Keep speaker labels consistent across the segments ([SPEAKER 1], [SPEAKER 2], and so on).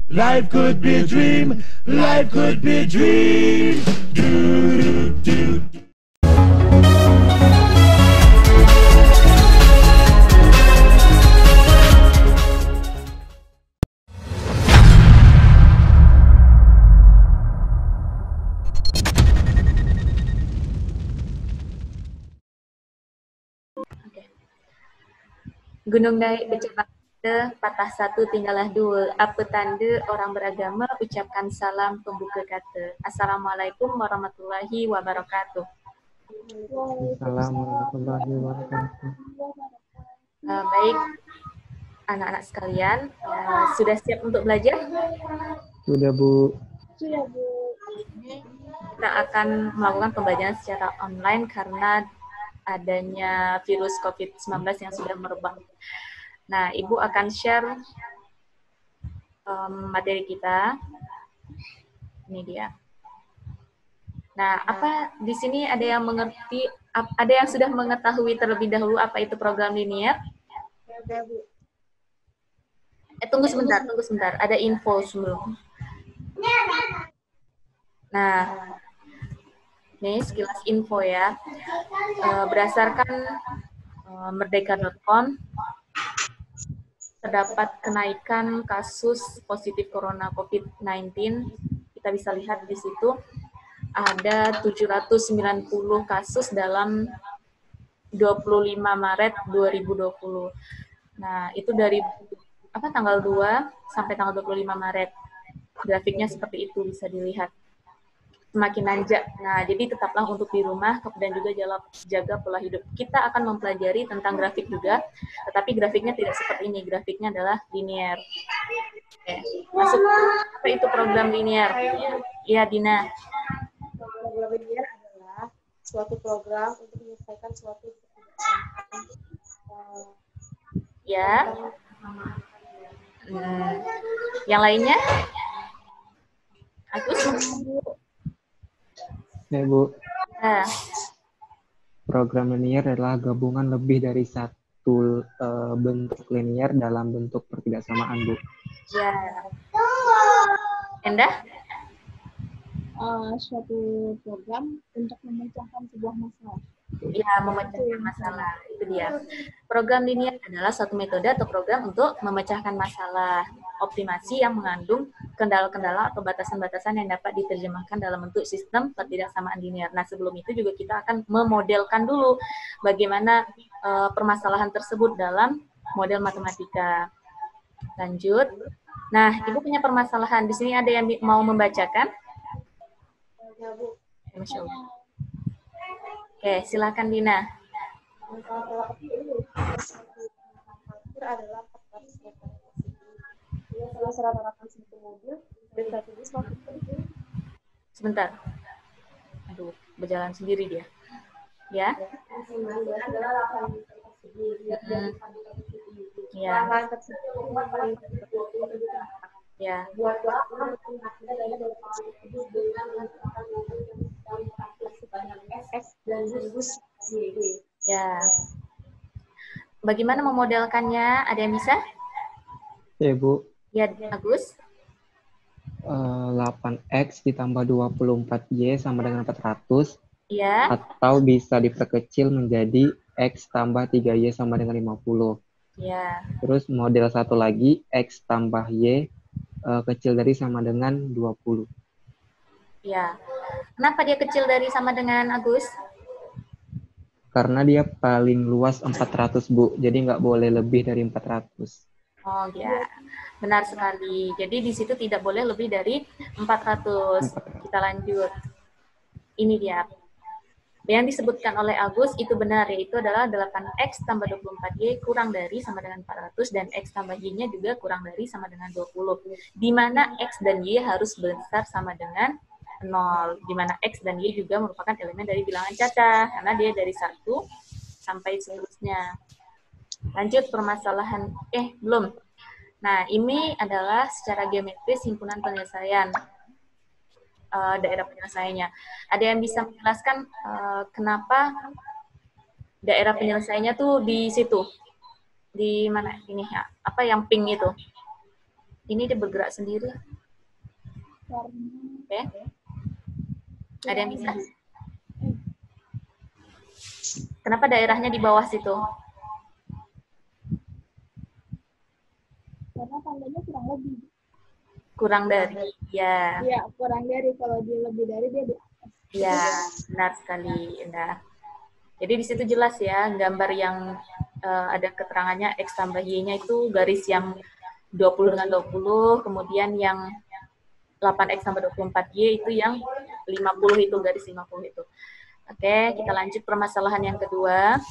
[SPEAKER 1] Life could be a dream. Life could be a dream. Do, do, do.
[SPEAKER 2] Gunung naik bercabang tiga, patah satu tinggallah dua. Apa tanda orang beragama? Ucapkan salam pembuka kata. Assalamualaikum warahmatullahi wabarakatuh.
[SPEAKER 3] Assalamualaikum warahmatullahi wabarakatuh.
[SPEAKER 2] Baik, anak-anak sekalian, sudah siap untuk belajar?
[SPEAKER 3] Sudah, Bu.
[SPEAKER 4] Sudah, Bu.
[SPEAKER 2] Kita akan melakukan pembelajaran secara online karena adanya virus COVID-19 yang sudah merebak. Nah, Ibu akan share materi kita. Ini dia. Nah, apa di sini ada yang mengerti, ada yang sudah mengetahui terlebih dahulu apa itu program linier?
[SPEAKER 4] Sudah, Bu.
[SPEAKER 2] Tunggu sebentar. Ada info sebelum. Nah, ini sekilas info ya. Berdasarkan merdeka.com, terdapat kenaikan kasus positif corona COVID-19. Kita bisa lihat di situ ada 790 kasus dalam 25 Maret 2020. Nah, itu dari tanggal 2 sampai tanggal 25 Maret. Grafiknya seperti itu bisa dilihat. Semakin nanjak. Nah, jadi tetaplah untuk di rumah dan juga jaga pola hidup. Kita akan mempelajari tentang grafik juga, tetapi grafiknya tidak seperti ini. Grafiknya adalah linear. Oke. Masuk, apa itu program linear? Iya, Dina.
[SPEAKER 4] Program linear adalah suatu program untuk menyelesaikan suatu pekerjaan.
[SPEAKER 2] Ya. Yang lainnya? Agus?
[SPEAKER 3] Ya, Bu.
[SPEAKER 2] Nah.
[SPEAKER 3] Program linear adalah gabungan lebih dari satu bentuk linear dalam bentuk pertidaksamaan, Bu.
[SPEAKER 2] Ya. Endah?
[SPEAKER 4] Suatu program untuk memecahkan sebuah masalah.
[SPEAKER 2] Ya, memecahkan masalah. Itu dia. Program linear adalah suatu metode atau program untuk memecahkan masalah. Optimasi yang mengandung kendala-kendala atau batasan-batasan yang dapat diterjemahkan dalam bentuk sistem pertidaksamaan linear. Nah, sebelum itu juga kita akan memodelkan dulu bagaimana permasalahan tersebut dalam model matematika. Lanjut. Nah, Ibu punya permasalahan. Di sini ada yang mau membacakan?
[SPEAKER 4] Ya, Bu.
[SPEAKER 2] Masya Allah. Oke, silakan Dina.
[SPEAKER 4] Adalah 400 meter. Salah rata-rata satu mobil dan satu bus masuk ke
[SPEAKER 2] Sebentar. Aduh, berjalan sendiri dia. Ya.
[SPEAKER 4] adalah 8 meter persegi.
[SPEAKER 2] Ya. Ya.
[SPEAKER 4] Buat sebanyak X dan bus Y.
[SPEAKER 2] Ya. Bagaimana memodelkannya? Ada yang bisa?
[SPEAKER 3] Ya, Bu.
[SPEAKER 2] Ya, Agus.
[SPEAKER 3] 8X ditambah 24Y sama dengan 400.
[SPEAKER 2] Ya.
[SPEAKER 3] Atau bisa diperkecil menjadi X tambah 3Y sama dengan 50.
[SPEAKER 2] Ya.
[SPEAKER 3] Terus model satu lagi, X tambah Y kecil dari sama dengan 20.
[SPEAKER 2] Ya. Kenapa dia kecil dari sama dengan Agus?
[SPEAKER 3] Karena dia paling luas 400, Bu. Jadi nggak boleh lebih dari 400.
[SPEAKER 2] Oh ya, benar sekali. Jadi di situ tidak boleh lebih dari 400. Kita lanjut. Ini dia. Yang disebutkan oleh Agus itu benar, yaitu adalah 8X tambah 24Y kurang dari sama dengan 400 dan X tambah Y-nya juga kurang dari sama dengan 20. Di mana X dan Y harus besar sama dengan 0. Di mana X dan Y juga merupakan elemen dari bilangan cacah, karena dia dari 1 sampai seterusnya. Lanjut permasalahan, belum. Nah, ini adalah secara geometris himpunan penyelesaian daerah penyelesaiannya. Ada yang bisa menjelaskan kenapa daerah penyelesaiannya tuh di situ? Di mana ini ya? Apa yang pink itu? Ini dia bergerak sendiri.
[SPEAKER 4] Karena
[SPEAKER 2] Oke. Ada yang bisa? Kenapa daerahnya di bawah situ?
[SPEAKER 4] karena tandanya kurang lebih.
[SPEAKER 2] Kurang dari. Ya.
[SPEAKER 4] Iya, kurang dari. Kalau dia lebih dari dia di atas.
[SPEAKER 2] Ya, benar sekali, Indah. Jadi di situ jelas ya, gambar yang ada keterangannya X tambah Y-nya itu garis yang 20 dengan 20, kemudian yang 8X tambah 24Y itu yang 50 itu, garis 50 itu. Oke, kita lanjut permasalahan yang kedua.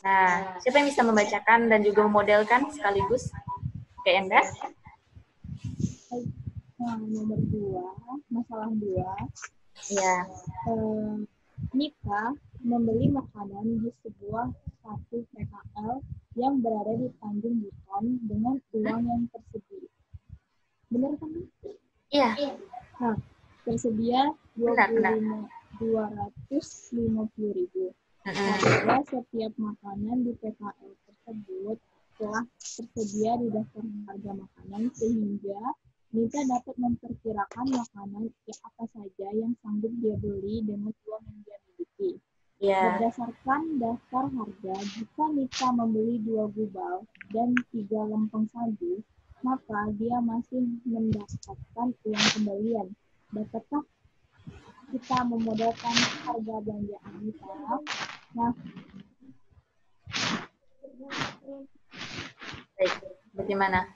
[SPEAKER 2] Nah, siapa yang bisa membacakan dan juga memodelkan sekaligus? Oke, Endah.
[SPEAKER 4] Nah, nomor 2, masalah 2.
[SPEAKER 2] Ya.
[SPEAKER 4] Nika membeli makanan di sebuah satu PKL yang berada di Tanjung Buton dengan uang yang tersedia. Benar kan?
[SPEAKER 2] Iya.
[SPEAKER 4] Nah, tersedia
[SPEAKER 2] Benar.
[SPEAKER 4] 250.000. Harga setiap makanan di PKL tersebut telah tersedia di daftar harga makanan sehingga Nita dapat memperkirakan makanan apa saja yang sanggup dia beli dengan uang yang dia miliki.
[SPEAKER 2] Ya.
[SPEAKER 4] Berdasarkan daftar harga, jika Nita membeli 2 gubal dan 3 lempeng sagu, maka dia masih mendapatkan uang kembalian. Dapatkah kita memodelkan harga belanjaan Nita? Nah,
[SPEAKER 2] Baik, bagaimana?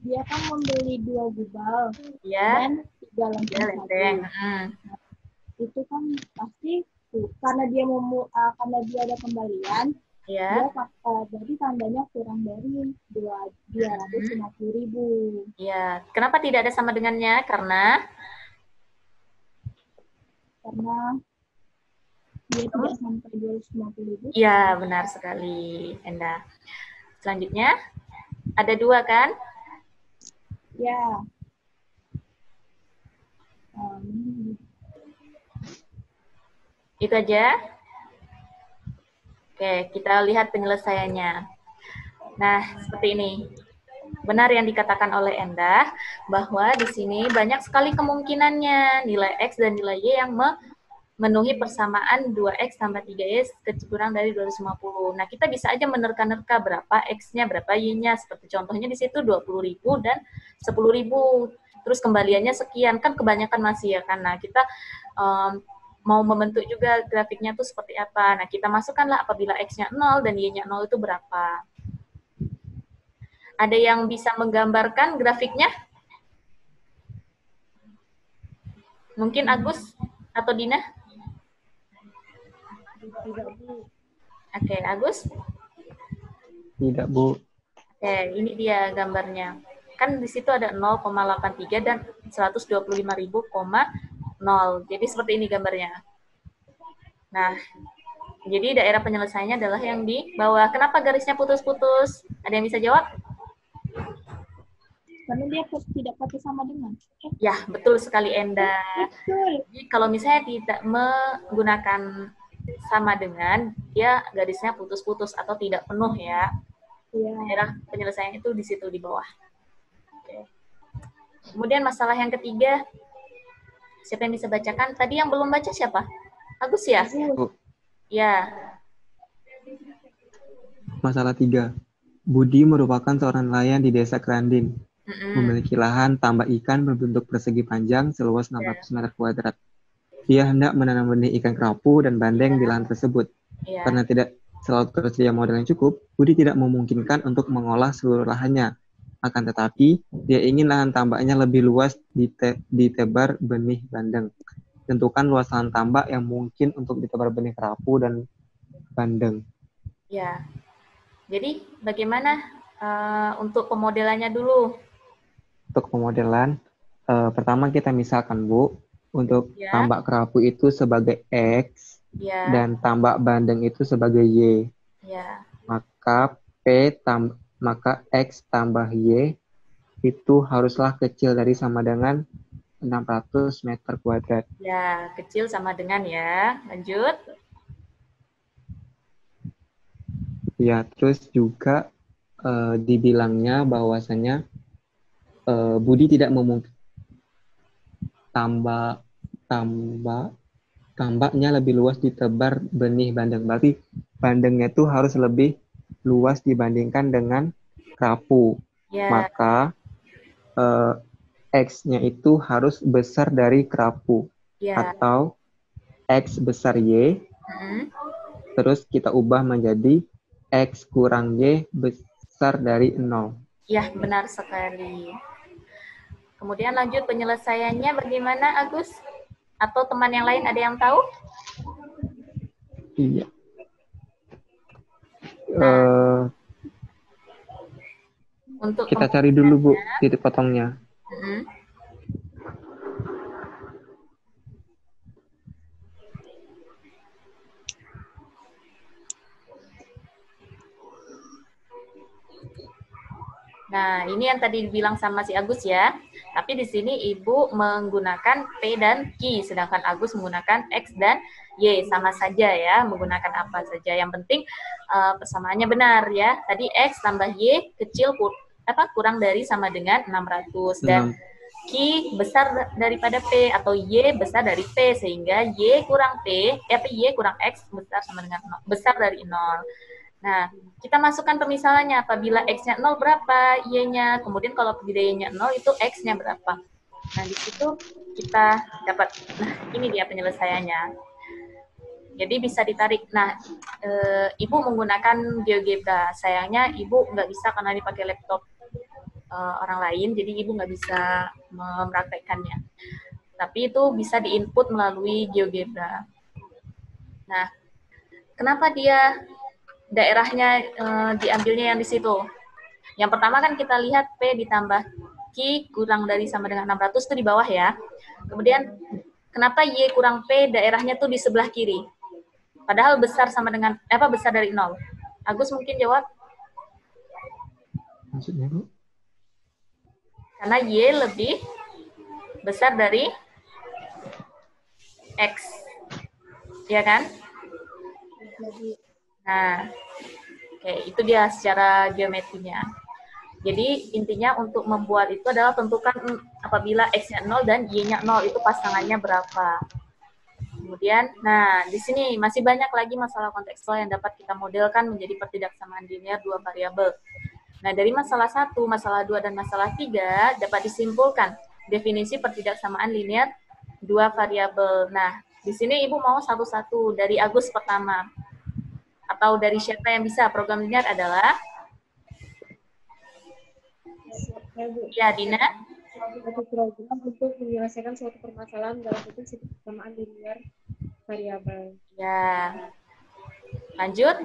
[SPEAKER 4] Dia kan membeli 2 gubal
[SPEAKER 2] Ya.
[SPEAKER 4] dan 3 lempeng
[SPEAKER 2] Lenteng.
[SPEAKER 4] sagu. Itu kan pasti karena dia karena dia ada kembalian,
[SPEAKER 2] Ya.
[SPEAKER 4] dia jadi tandanya kurang dari 250.000.
[SPEAKER 2] Ya. Kenapa tidak ada sama dengannya? Karena
[SPEAKER 4] dia tidak sampai 250.000.
[SPEAKER 2] Ya, benar sekali, Endah. Selanjutnya, ada 2 kan?
[SPEAKER 4] Ya.
[SPEAKER 2] Itu aja. Oke, kita lihat penyelesaiannya. Nah, seperti ini. Benar yang dikatakan oleh Endah, bahwa di sini banyak sekali kemungkinannya nilai X dan nilai Y yang memenuhi persamaan 2X tambah 3Y kurang dari 250. Nah, kita bisa aja menerka-nerka berapa X-nya, berapa Y-nya. Seperti contohnya di situ 20.000 dan 10.000. Terus kembaliannya sekian, kan kebanyakan masih ya kan. Nah, kita mau membentuk juga grafiknya tuh seperti apa. Nah, kita masukkanlah apabila X-nya 0 dan Y-nya 0 itu berapa. Ada yang bisa menggambarkan grafiknya? Mungkin Agus atau Dina? Oke, Agus?
[SPEAKER 3] Tidak, Bu.
[SPEAKER 2] Oke, ini dia gambarnya. Kan di situ ada 0,83 dan 125.000,0. Jadi seperti ini gambarnya. Nah, jadi daerah penyelesaiannya adalah yang di bawah. Kenapa garisnya putus-putus? Ada yang bisa jawab?
[SPEAKER 4] Karena dia tidak pakai sama dengan.
[SPEAKER 2] Ya, betul sekali, Endah.
[SPEAKER 4] Betul.
[SPEAKER 2] Jadi kalau misalnya tidak menggunakan sama dengan, dia garisnya putus-putus atau tidak penuh ya.
[SPEAKER 4] Ya.
[SPEAKER 2] Daerah penyelesaian itu di situ di bawah. Oke. Kemudian masalah yang ketiga, siapa yang bisa bacakan? Tadi yang belum baca siapa? Agus ya?
[SPEAKER 3] Bu.
[SPEAKER 2] Ya.
[SPEAKER 3] Masalah 3. Budi merupakan seorang nelayan di desa Kerandin. Memiliki lahan tambak ikan berbentuk persegi panjang seluas 600 meter kuadrat. Dia hendak menanam benih ikan kerapu dan bandeng di lahan tersebut. Karena tidak selalu tersedia modal yang cukup, Budi tidak memungkinkan untuk mengolah seluruh lahannya. Akan tetapi, dia ingin lahan tambaknya lebih luas ditebar benih bandeng. Tentukan luas lahan tambak yang mungkin untuk ditebar benih kerapu dan bandeng.
[SPEAKER 2] Ya. Jadi bagaimana untuk pemodelannya dulu?
[SPEAKER 3] Untuk pemodelan, pertama kita misalkan, Bu, untuk tambak kerapu itu sebagai X dan tambak bandeng itu sebagai Y. Maka maka X tambah Y itu haruslah kecil dari sama dengan 600 meter kuadrat.
[SPEAKER 2] Ya, kecil sama dengan ya. Lanjut.
[SPEAKER 3] Ya, terus juga dibilangnya bahwasanya Budi tidak memungkinkan tambaknya lebih luas ditebar benih bandeng. Berarti bandengnya itu harus lebih luas dibandingkan dengan kerapu.
[SPEAKER 2] Ya.
[SPEAKER 3] Maka X-nya itu harus besar dari kerapu.
[SPEAKER 2] Ya.
[SPEAKER 3] Atau X besar Y, terus kita ubah menjadi X kurang Y besar dari 0.
[SPEAKER 2] Ya, benar sekali. Kemudian lanjut penyelesaiannya bagaimana, Agus? Atau teman yang lain ada yang tahu?
[SPEAKER 3] Iya.
[SPEAKER 2] Untuk
[SPEAKER 3] kita cari dulu, Bu, titik potongnya.
[SPEAKER 2] Nah, ini yang tadi dibilang sama si Agus ya. Tapi di sini Ibu menggunakan P dan Q, sedangkan Agus menggunakan X dan Y. Sama saja ya, menggunakan apa saja. Yang penting persamaannya benar ya. Tadi X tambah Y kecil kurang dari sama dengan 600. Dan Q besar daripada P atau Y besar dari P. Sehingga Y kurang P, Y kurang X besar dari 0. Nah, kita masukkan pemisalannya. Apabila X-nya 0 berapa, Y-nya. Kemudian kalau Y-nya 0 itu X-nya berapa. Nah, di situ kita dapat. Nah, ini dia penyelesaiannya. Jadi bisa ditarik. Nah, Ibu menggunakan GeoGebra. Sayangnya Ibu nggak bisa karena dipakai laptop orang lain. Jadi Ibu nggak bisa mempraktekkannya. Tapi itu bisa diinput melalui GeoGebra. Nah, kenapa dia daerahnya diambilnya yang di situ? Yang pertama kan kita lihat P ditambah Q kurang dari sama dengan 600 itu di bawah ya. Kemudian kenapa Y kurang P daerahnya tuh di sebelah kiri? Padahal besar sama dengan besar dari 0. Agus mungkin jawab.
[SPEAKER 3] Maksudnya, Bu?
[SPEAKER 2] Karena Y lebih besar dari X. Ya kan? Nah, oke, itu dia secara geometrinya. Jadi intinya untuk membuat itu adalah tentukan apabila X-nya 0 dan Y-nya 0 itu pasangannya berapa. Kemudian, nah di sini masih banyak lagi masalah kontekstual yang dapat kita modelkan menjadi pertidaksamaan linear dua variabel. Nah, dari masalah 1, masalah 2, dan masalah 3 dapat disimpulkan definisi pertidaksamaan linear dua variabel. Nah, di sini Ibu mau satu-satu dari Agus pertama. Atau dari siapa yang bisa? Program linear adalah? Ya, Dina.
[SPEAKER 5] Suatu program untuk menyelesaikan suatu permasalahan dalam bentuk persamaan linear variabel.
[SPEAKER 2] Ya. Lanjut.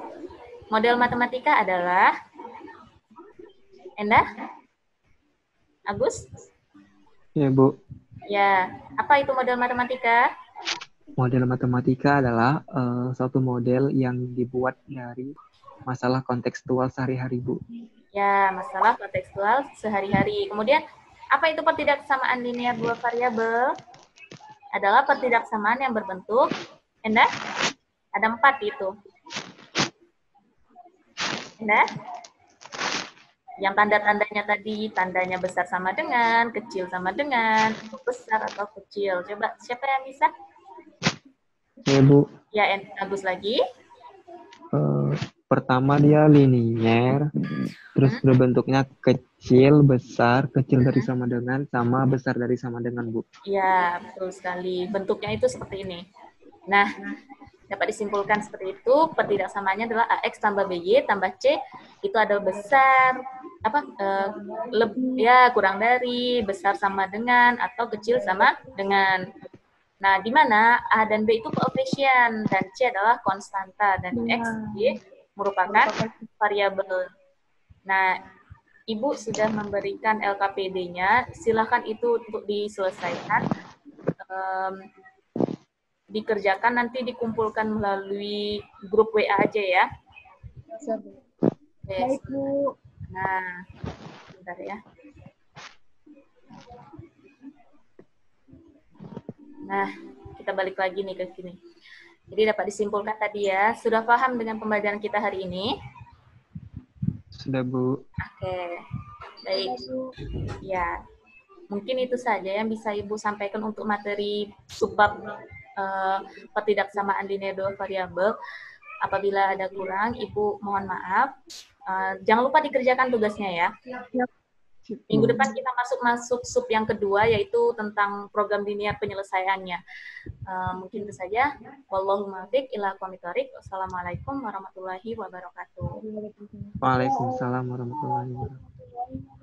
[SPEAKER 2] Model matematika adalah? Endah? Agus?
[SPEAKER 3] Ya, Bu.
[SPEAKER 2] Ya. Apa itu model matematika?
[SPEAKER 3] Model matematika adalah suatu model yang dibuat dari masalah kontekstual sehari-hari, Bu.
[SPEAKER 2] Ya, masalah kontekstual sehari-hari. Kemudian, apa itu pertidaksamaan linear dua variabel? Adalah pertidaksamaan yang berbentuk, Endah? Ada 4 itu. Endah? Yang tanda-tandanya tadi, tandanya besar sama dengan, kecil sama dengan, besar atau kecil. Coba, siapa yang bisa?
[SPEAKER 3] Ya, Bu.
[SPEAKER 2] Ya, Agus lagi.
[SPEAKER 3] Pertama dia linier, terus berbentuknya kecil, besar, kecil dari sama dengan, sama besar dari sama dengan, Bu.
[SPEAKER 2] Ya, betul sekali. Bentuknya itu seperti ini. Nah, dapat disimpulkan seperti itu. Pertidaksamaannya adalah AX tambah BY tambah C, itu ada besar, kurang dari, besar sama dengan, atau kecil sama dengan. Nah, di mana A dan B itu koefisien dan C adalah konstanta dan X, Y merupakan variabel. Nah, Ibu sudah memberikan LKPD-nya, silakan itu untuk diselesaikan, dikerjakan, nanti dikumpulkan melalui grup WA aja ya.
[SPEAKER 5] Baik, Bu.
[SPEAKER 2] Nah, bentar ya. Nah, kita balik lagi nih ke sini. Jadi dapat disimpulkan tadi ya, sudah paham dengan pembelajaran kita hari ini?
[SPEAKER 3] sudah, Bu.
[SPEAKER 2] Oke, baik. Ya, mungkin itu saja yang bisa Ibu sampaikan untuk materi subbab ketidaksamaan linear dua variabel. Apabila ada kurang, Ibu mohon maaf. Jangan lupa dikerjakan tugasnya ya. Minggu depan kita masuk sub yang kedua, yaitu tentang program linear penyelesaiannya. Mungkin itu saja. Wallahu muwaffiq ila aqwamit thoriq. Wassalamualaikum warahmatullahi wabarakatuh.
[SPEAKER 3] Waalaikumsalam warahmatullahi wabarakatuh.